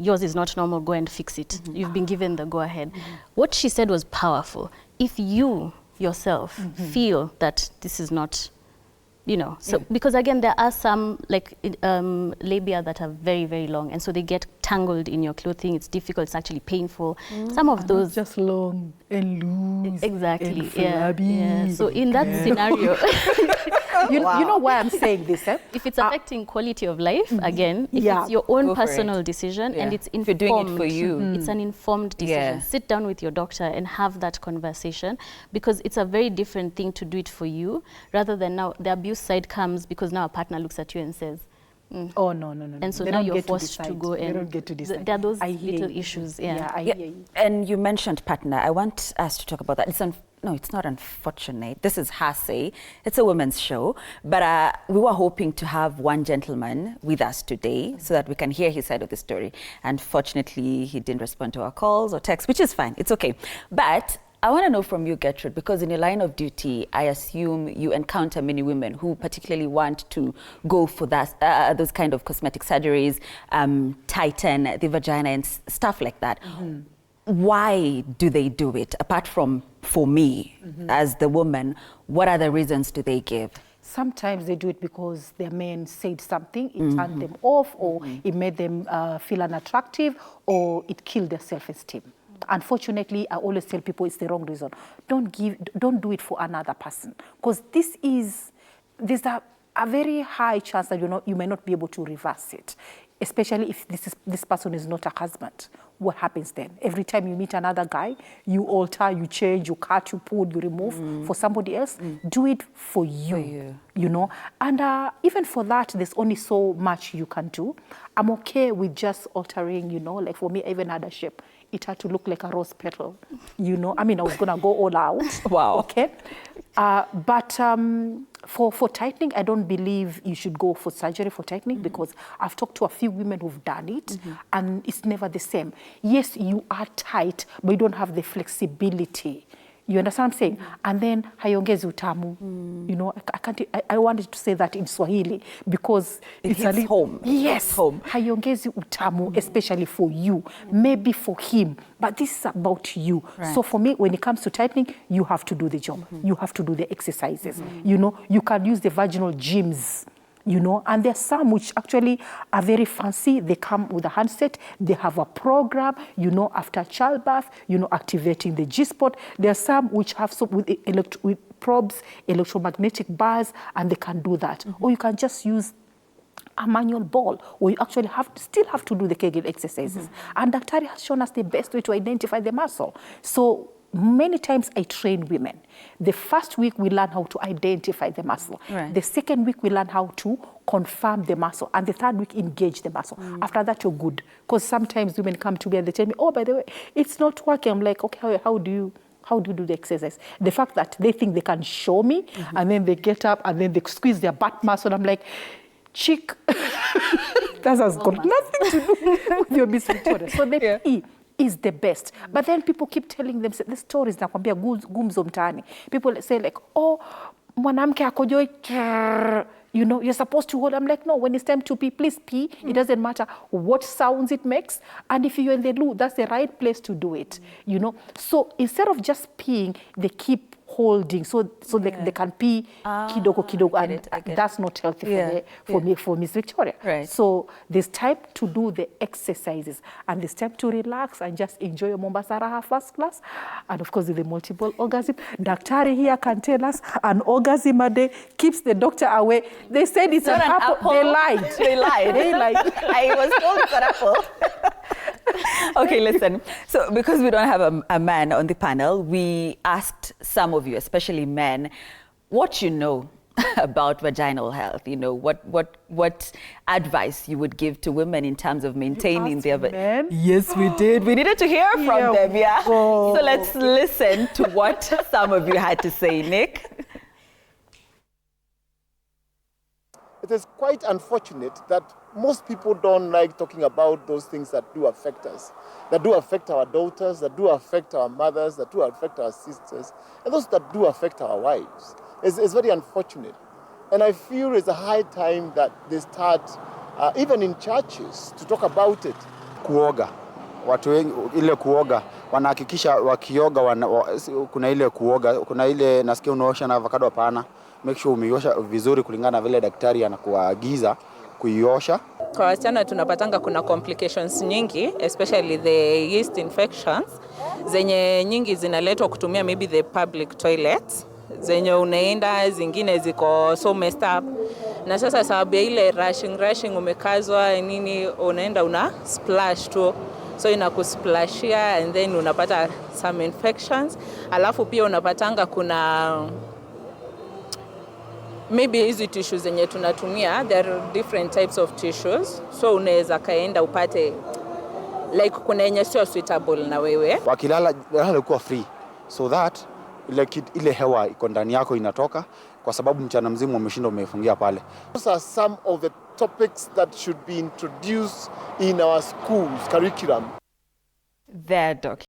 yours is not normal, go and fix it. You've been given the go-ahead. What she said was powerful. If you yourself feel that this is not, you know, so because again, there are some like labia that are very, very long, and so they get tangled in your clothing. It's difficult, it's actually painful. Some of those just long and loose. Exactly. And flabby. Yeah. So in that scenario, you know why I'm saying this? If it's affecting quality of life, again, if it's your own personal decision and it's informed, if you're doing it for you, it's an informed decision. Sit down with your doctor and have that conversation, because it's a very different thing to do it for you rather than now the abuse side comes because now a partner looks at you and says, oh, no. And so they now don't you're get forced to go and... They don't get to decide. There are those little issues. I hear you. And you mentioned partner. I want us to talk about that. No, it's not unfortunate. This is her say. It's a women's show. But we were hoping to have one gentleman with us today so that we can hear his side of the story. Unfortunately, he didn't respond to our calls or texts, which is fine. It's okay. But I want to know from you, Getrude, because in your line of duty, I assume you encounter many women who particularly want to go for that, those kind of cosmetic surgeries, tighten the vagina and stuff like that. Why do they do it? Apart from for me, as the woman, what other reasons do they give? Sometimes they do it because their men said something, it turned them off, or it made them feel unattractive, or it killed their self-esteem. Unfortunately, I always tell people it's the wrong reason. Don't do it for another person, because there's a very high chance that you may not be able to reverse it, especially if this person is not a husband. What happens then? Every time you meet another guy, you alter, you change, you cut, you pull, you remove for somebody else. Do it for you, you know. And even for that, there's only so much you can do. I'm okay with just altering, you know, like for me, I even had a shape. It had to look like a rose petal, you know. I mean, I was going to go all out. Wow. Okay. But for tightening, I don't believe you should go for surgery for tightening, because I've talked to a few women who've done it, and it's never the same. Yes, you are tight, but you don't have the flexibility. You understand what I'm saying? And then haiongezi utamu. You know, I wanted to say that in Swahili because it's a little home. Yes, home. Haiongezi utamu, especially for you, maybe for him, but this is about you. Right. So for me, when it comes to tightening, you have to do the job. You have to do the exercises. You know, you can use the vaginal gyms. You know, and there's some which actually are very fancy. They come with a handset. They have a program, you know, after childbirth, you know, activating the G-spot. There are some which have with probes, electromagnetic bars, and they can do that. Or you can just use a manual ball, or you actually still have to do the Kegel exercises. And Daktari has shown us the best way to identify the muscle. So many times I train women. The first week we learn how to identify the muscle. Right. The second week we learn how to confirm the muscle. And the third week engage the muscle. After that you're good. Because sometimes women come to me and they tell me, oh, by the way, it's not working. I'm like, okay, how do you do the exercise? The fact that they think they can show me, and then they get up and then they squeeze their butt muscle. I'm like, chick, that has got nothing to do with your Miss Victoria. So the P is the best. But then people keep telling them the stories nakwambia gumzo mtaani. People say like, oh, mwanamke akojoi, you know, you're supposed to hold. I'm like, no, when it's time to pee, please pee. It doesn't matter what sounds it makes. And if you're in the loo, that's the right place to do it, you know. So instead of just peeing, they keep holding, so they can pee kidogo, and that's not healthy for Miss Victoria. Right. So there's time to do the exercises, and there's time to relax and just enjoy your Mombasa Raha first class. And of course, with the multiple orgasm, Daktari here can tell us an orgasm a day keeps the doctor away. They said it's an apple. They lied. They lied. I was told it's an apple. Okay, listen. So because we don't have a man on the panel, we asked some of you, especially men, what you know about vaginal health. You know, what advice you would give to women in terms of maintaining their... Men? Yes, we did. We needed to hear from them, yeah? So let's listen to what some of you had to say. Nick? It is quite unfortunate that most people don't like talking about those things that do affect us, that do affect our daughters, that do affect our mothers, that do affect our sisters, and those that do affect our wives. It's very unfortunate. And I feel it's a high time that they start, even in churches, to talk about it. kuoga. Watu wengi ile kuoga wanahakikisha wakioga kuna ile kuoga, kuna ile nasikia unaosha na avocado hapana. Make sure umeiosha vizuri kulingana na vile daktari anakuagiza kuiosha. Kwa wasichana tunapatanga kuna complications nyingi, especially the yeast infections zenye nyingi zinaletwa kutumia maybe the public toilets zenye unaenda, zingine ziko so messed up, na sasa sababu ya ile rushing umekazwa nini, unaenda una splash tu, so inakusplashia and then unapata some infections. Alafu pia unapatanga kuna maybe hizi tissues zenye tunatumia, there are different types of tissues, so unaweza kaenda upate like kuna yenye sio suitable na wewe. Wakilala kuwa free so that ile hewa iko ndani yako inatoka, kwa sababu mchana mzima umeshinda umefungia pale. Those are some of the topics that should be introduced in our schools curriculum. There, Doc.